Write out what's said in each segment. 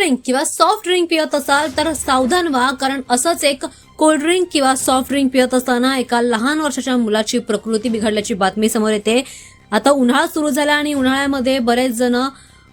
Drink किंवा soft drink पियत असाल तर सावधान व्हा, कारण असंच एक कोल्ड ड्रिंक किंवा सॉफ्ट ड्रिंक पियत असताना एका लहान वर्षाच्या मुलाची प्रकृती बिघडल्याची बातमी समोर येते। आता उन्हाळा सुरू झाला आणि उन्हाळ्यामध्ये बरेच जण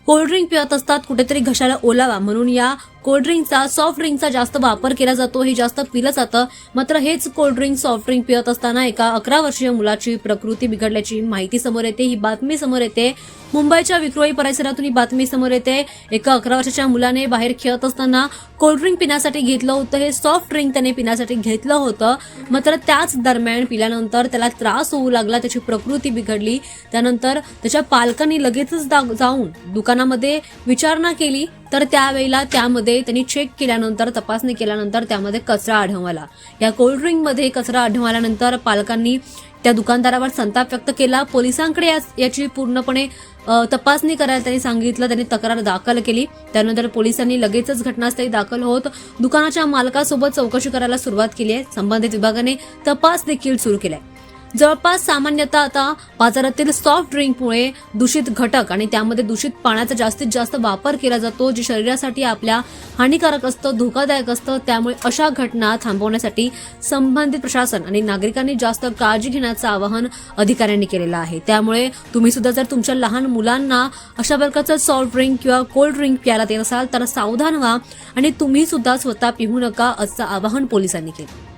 कोल्ड ड्रिंक पियत असतात, कुठेतरी घशाला ओलावा म्हणून या कोल्ड ड्रिंकचा सॉफ्ट ड्रिंकचा जास्त वापर केला जातो, हे जास्त पिलं जातं। मात्र हेच कोल्ड ड्रिंक सॉफ्ट ड्रिंक पियत असताना एका 11 वर्षीय मुलाची प्रकृती बिघडल्याची माहिती समोर येते। ही बातमी समोर येते मुंबईच्या विक्रोळी परिसरातून ही बातमी समोर येते। एका 11 वर्षाच्या मुलाने बाहेर खेळत असताना कोल्ड ड्रिंक पिण्यासाठी घेतलं होतं, हे सॉफ्ट ड्रिंक त्याने पिण्यासाठी घेतलं होतं। मात्र त्याच दरम्यान पिल्यानंतर त्याला त्रास होऊ लागला, त्याची प्रकृती बिघडली। त्यानंतर त्याच्या पालकांनी लगेचच जाऊन दुकानामध्ये विचारणा केली, तर त्यावेळेला त्यामध्ये त्यांनी चेक केल्यानंतर तपासणी केल्यानंतर त्यामध्ये कचरा आढळून आला। या कोल्ड ड्रिंकमध्ये कचरा आढळून आल्यानंतर पालकांनी त्या दुकानदारावर संताप व्यक्त केला। पोलिसांकडे याची पूर्णपणे तपासणी करायला त्यांनी सांगितलं, त्यांनी तक्रार दाखल केली। त्यानंतर पोलिसांनी लगेचच घटनास्थळी दाखल होत दुकानाच्या मालकासोबत चौकशी करायला सुरुवात केली आहे। संबंधित विभागाने तपास देखील सुरू केलाय। जवळपास सामान्यतः आता बाजारातील सॉफ्ट ड्रिंकमुळे दूषित घटक आणि त्यामध्ये दूषित पाण्याचा जास्तीत जास्त वापर केला जातो, जे शरीरासाठी आपल्या हानिकारक असतं, धोकादायक असतं। त्यामुळे अशा घटना थांबवण्यासाठी संबंधित प्रशासन आणि नागरिकांनी जास्त काळजी घेण्याचं आवाहन अधिकाऱ्यांनी केलेलं आहे। त्यामुळे तुम्ही सुद्धा जर तुमच्या लहान मुलांना अशा प्रकारचं सॉफ्ट ड्रिंक किंवा कोल्ड ड्रिंक प्यायला देत असाल तर सावधान व्हा आणि तुम्ही सुद्धा स्वतः पिऊ नका, असं आवाहन पोलिसांनी केलं।